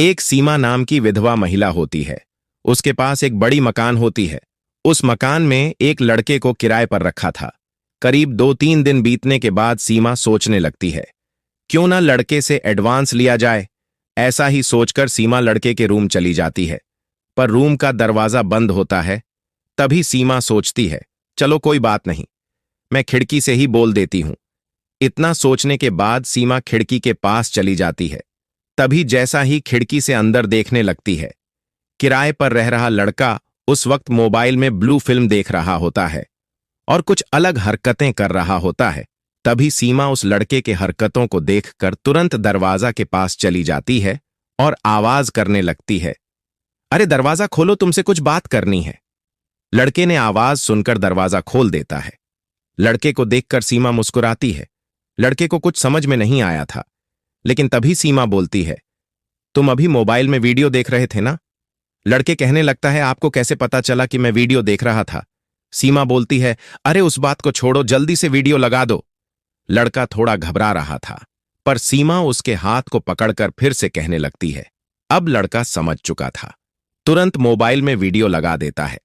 एक सीमा नाम की विधवा महिला होती है। उसके पास एक बड़ी मकान होती है। उस मकान में एक लड़के को किराए पर रखा था। करीब 2-3 दिन बीतने के बाद सीमा सोचने लगती है, क्यों ना लड़के से एडवांस लिया जाए। ऐसा ही सोचकर सीमा लड़के के रूम चली जाती है, पर रूम का दरवाजा बंद होता है। तभी सीमा सोचती है, चलो कोई बात नहीं, मैं खिड़की से ही बोल देती हूं। इतना सोचने के बाद सीमा खिड़की के पास चली जाती है। तभी जैसा ही खिड़की से अंदर देखने लगती है, किराए पर रह रहा लड़का उस वक्त मोबाइल में ब्लू फिल्म देख रहा होता है और कुछ अलग हरकतें कर रहा होता है। तभी सीमा उस लड़के के हरकतों को देखकर तुरंत दरवाजा के पास चली जाती है और आवाज करने लगती है, अरे दरवाजा खोलो, तुमसे कुछ बात करनी है। लड़के ने आवाज सुनकर दरवाजा खोल देता है। लड़के को देखकर सीमा मुस्कुराती है। लड़के को कुछ समझ में नहीं आया था, लेकिन तभी सीमा बोलती है, तुम अभी मोबाइल में वीडियो देख रहे थे ना? लड़के कहने लगता है, आपको कैसे पता चला कि मैं वीडियो देख रहा था? सीमा बोलती है, अरे उस बात को छोड़ो, जल्दी से वीडियो लगा दो। लड़का थोड़ा घबरा रहा था, पर सीमा उसके हाथ को पकड़कर फिर से कहने लगती है। अब लड़का समझ चुका था, तुरंत मोबाइल में वीडियो लगा देता है।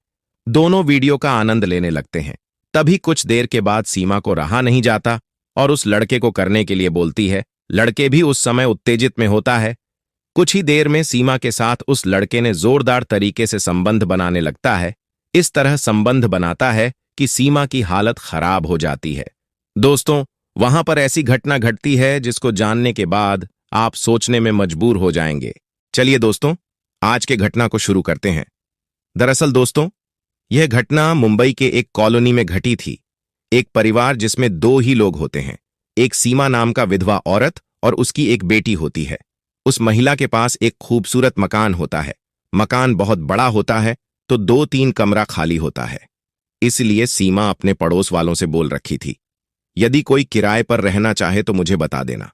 दोनों वीडियो का आनंद लेने लगते हैं। तभी कुछ देर के बाद सीमा को रहा नहीं जाता और उस लड़के को करने के लिए बोलती है। लड़के भी उस समय उत्तेजित में होता है। कुछ ही देर में सीमा के साथ उस लड़के ने जोरदार तरीके से संबंध बनाने लगता है। इस तरह संबंध बनाता है कि सीमा की हालत खराब हो जाती है। दोस्तों, वहां पर ऐसी घटना घटती है जिसको जानने के बाद आप सोचने में मजबूर हो जाएंगे। चलिए दोस्तों, आज के घटना को शुरू करते हैं। दरअसल दोस्तों, यह घटना मुंबई के एक कॉलोनी में घटी थी। एक परिवार जिसमें 2 ही लोग होते हैं। एक सीमा नाम का विधवा औरत और उसकी एक बेटी होती है। उस महिला के पास एक खूबसूरत मकान होता है। मकान बहुत बड़ा होता है, तो 2-3 कमरा खाली होता है। इसलिए सीमा अपने पड़ोस वालों से बोल रखी थी, यदि कोई किराए पर रहना चाहे तो मुझे बता देना,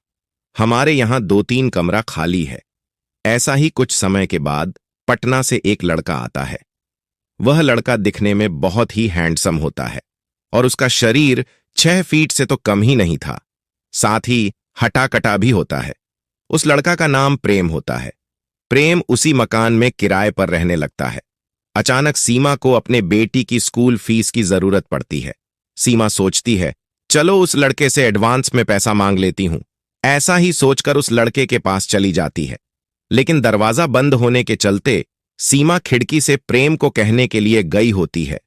हमारे यहां 2-3 कमरा खाली है। ऐसा ही कुछ समय के बाद पटना से एक लड़का आता है। वह लड़का दिखने में बहुत ही हैंडसम होता है और उसका शरीर 6 फीट से तो कम ही नहीं था। साथ ही हटा-कटा भी होता है। उस लड़का का नाम प्रेम होता है। प्रेम उसी मकान में किराए पर रहने लगता है। अचानक सीमा को अपने बेटी की स्कूल फीस की जरूरत पड़ती है। सीमा सोचती है, चलो उस लड़के से एडवांस में पैसा मांग लेती हूं। ऐसा ही सोचकर उस लड़के के पास चली जाती है, लेकिन दरवाजा बंद होने के चलते सीमा खिड़की से प्रेम को कहने के लिए गई होती है।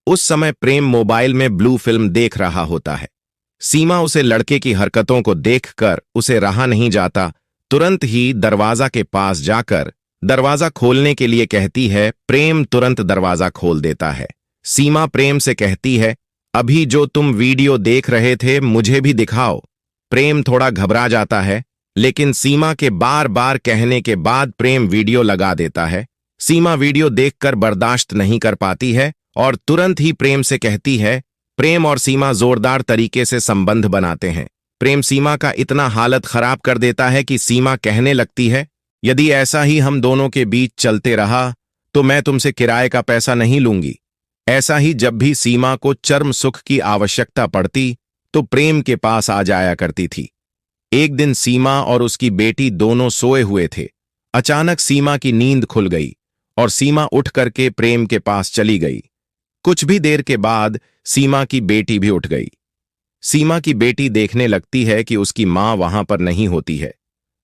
उस समय प्रेम मोबाइल में ब्लू फिल्म देख रहा होता है। सीमा उसे लड़के की हरकतों को देखकर उसे रहा नहीं जाता। तुरंत ही दरवाजा के पास जाकर दरवाजा खोलने के लिए कहती है। प्रेम तुरंत दरवाजा खोल देता है। सीमा प्रेम से कहती है, अभी जो तुम वीडियो देख रहे थे मुझे भी दिखाओ। प्रेम थोड़ा घबरा जाता है, लेकिन सीमा के बार बार कहने के बाद प्रेम वीडियो लगा देता है। सीमा वीडियो देखकर बर्दाश्त नहीं कर पाती है और तुरंत ही प्रेम से कहती है। प्रेम और सीमा जोरदार तरीके से संबंध बनाते हैं। प्रेम सीमा का इतना हालत खराब कर देता है कि सीमा कहने लगती है, यदि ऐसा ही हम दोनों के बीच चलते रहा तो मैं तुमसे किराए का पैसा नहीं लूंगी। ऐसा ही जब भी सीमा को चर्म सुख की आवश्यकता पड़ती तो प्रेम के पास आ जाया करती थी। एक दिन सीमा और उसकी बेटी दोनों सोए हुए थे। अचानक सीमा की नींद खुल गई और सीमा उठ करके प्रेम के पास चली गई। कुछ भी देर के बाद सीमा की बेटी भी उठ गई। सीमा की बेटी देखने लगती है कि उसकी मां वहां पर नहीं होती है,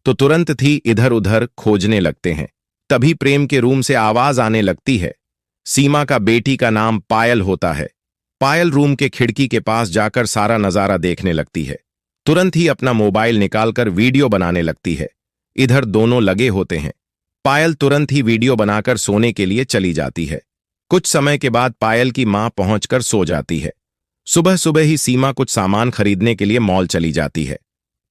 तो तुरंत ही इधर उधर खोजने लगते हैं। तभी प्रेम के रूम से आवाज आने लगती है। सीमा का बेटी का नाम पायल होता है। पायल रूम के खिड़की के पास जाकर सारा नजारा देखने लगती है। तुरंत ही अपना मोबाइल निकालकर वीडियो बनाने लगती है। इधर दोनों लगे होते हैं। पायल तुरंत ही वीडियो बनाकर सोने के लिए चली जाती है। कुछ समय के बाद पायल की मां पहुंचकर सो जाती है। सुबह सुबह ही सीमा कुछ सामान खरीदने के लिए मॉल चली जाती है।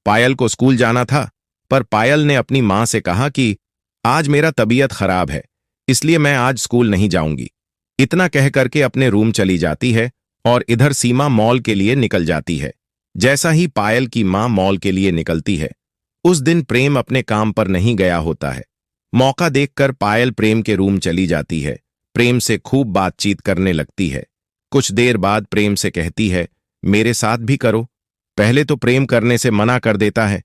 पायल को स्कूल जाना था, पर पायल ने अपनी मां से कहा कि आज मेरा तबीयत खराब है, इसलिए मैं आज स्कूल नहीं जाऊंगी। इतना कह करके अपने रूम चली जाती है और इधर सीमा मॉल के लिए निकल जाती है। जैसा ही पायल की मां मॉल के लिए निकलती है, उस दिन प्रेम अपने काम पर नहीं गया होता है। मौका देखकर पायल प्रेम के रूम चली जाती है। प्रेम से खूब बातचीत करने लगती है। कुछ देर बाद प्रेम से कहती है, मेरे साथ भी करो। पहले तो प्रेम करने से मना कर देता है,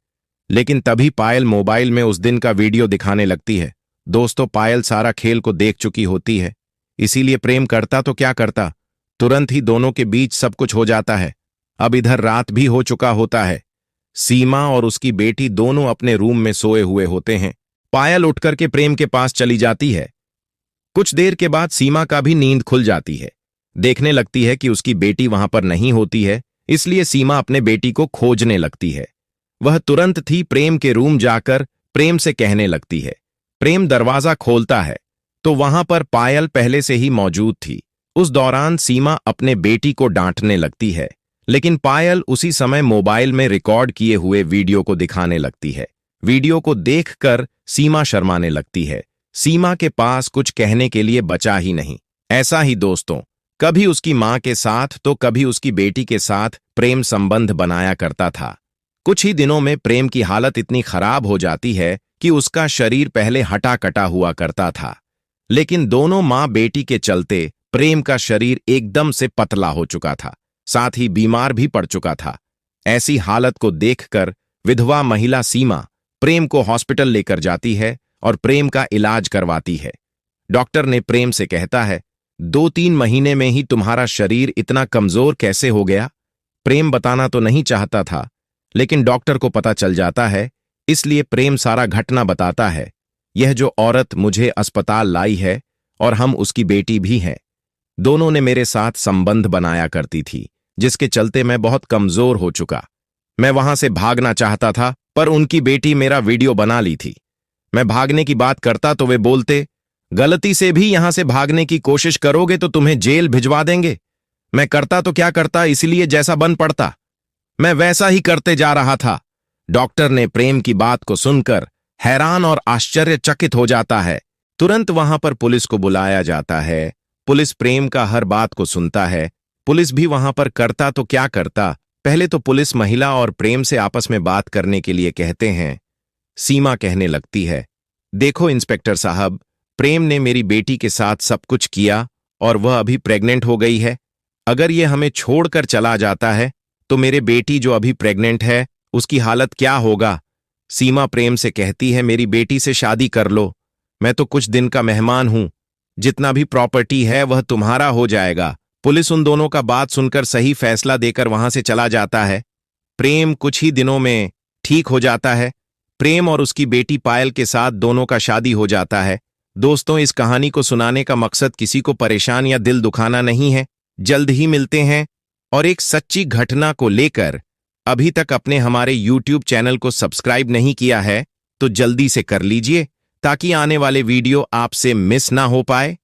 लेकिन तभी पायल मोबाइल में उस दिन का वीडियो दिखाने लगती है। दोस्तों, पायल सारा खेल को देख चुकी होती है, इसीलिए प्रेम करता तो क्या करता, तुरंत ही दोनों के बीच सब कुछ हो जाता है। अब इधर रात भी हो चुका होता है। सीमा और उसकी बेटी दोनों अपने रूम में सोए हुए होते हैं। पायल उठकर के प्रेम के पास चली जाती है। कुछ देर के बाद सीमा का भी नींद खुल जाती है। देखने लगती है कि उसकी बेटी वहां पर नहीं होती है, इसलिए सीमा अपने बेटी को खोजने लगती है। वह तुरंत थी प्रेम के रूम जाकर प्रेम से कहने लगती है। प्रेम दरवाजा खोलता है तो वहां पर पायल पहले से ही मौजूद थी। उस दौरान सीमा अपने बेटी को डांटने लगती है, लेकिन पायल उसी समय मोबाइल में रिकॉर्ड किए हुए वीडियो को दिखाने लगती है। वीडियो को देखकर सीमा शर्माने लगती है। सीमा के पास कुछ कहने के लिए बचा ही नहीं। ऐसा ही दोस्तों, कभी उसकी मां के साथ तो कभी उसकी बेटी के साथ प्रेम संबंध बनाया करता था। कुछ ही दिनों में प्रेम की हालत इतनी खराब हो जाती है कि उसका शरीर पहले हटा कटा हुआ करता था, लेकिन दोनों मां बेटी के चलते प्रेम का शरीर एकदम से पतला हो चुका था, साथ ही बीमार भी पड़ चुका था। ऐसी हालत को देखकर विधवा महिला सीमा प्रेम को हॉस्पिटल लेकर जाती है और प्रेम का इलाज करवाती है। डॉक्टर ने प्रेम से कहता है, 2-3 महीने में ही तुम्हारा शरीर इतना कमजोर कैसे हो गया? प्रेम बताना तो नहीं चाहता था, लेकिन डॉक्टर को पता चल जाता है, इसलिए प्रेम सारा घटना बताता है। यह जो औरत मुझे अस्पताल लाई है और हम उसकी बेटी भी हैं, दोनों ने मेरे साथ संबंध बनाया करती थी, जिसके चलते मैं बहुत कमजोर हो चुका। मैं वहां से भागना चाहता था, पर उनकी बेटी मेरा वीडियो बना ली थी। मैं भागने की बात करता तो वे बोलते, गलती से भी यहां से भागने की कोशिश करोगे तो तुम्हें जेल भिजवा देंगे। मैं करता तो क्या करता, इसलिए जैसा बन पड़ता मैं वैसा ही करते जा रहा था। डॉक्टर ने प्रेम की बात को सुनकर हैरान और आश्चर्यचकित हो जाता है। तुरंत वहां पर पुलिस को बुलाया जाता है। पुलिस प्रेम का हर बात को सुनता है। पुलिस भी वहां पर करता तो क्या करता, पहले तो पुलिस महिला और प्रेम से आपस में बात करने के लिए कहते हैं। सीमा कहने लगती है, देखो इंस्पेक्टर साहब, प्रेम ने मेरी बेटी के साथ सब कुछ किया और वह अभी प्रेग्नेंट हो गई है। अगर यह हमें छोड़कर चला जाता है तो मेरे बेटी जो अभी प्रेग्नेंट है उसकी हालत क्या होगा? सीमा प्रेम से कहती है, मेरी बेटी से शादी कर लो, मैं तो कुछ दिन का मेहमान हूं, जितना भी प्रॉपर्टी है वह तुम्हारा हो जाएगा। पुलिस उन दोनों का बात सुनकर सही फैसला देकर वहां से चला जाता है। प्रेम कुछ ही दिनों में ठीक हो जाता है। प्रेम और उसकी बेटी पायल के साथ दोनों का शादी हो जाता है। दोस्तों, इस कहानी को सुनाने का मकसद किसी को परेशान या दिल दुखाना नहीं है। जल्द ही मिलते हैं और एक सच्ची घटना को लेकर। अभी तक अपने हमारे YouTube चैनल को सब्सक्राइब नहीं किया है तो जल्दी से कर लीजिए, ताकि आने वाले वीडियो आपसे मिस ना हो पाए।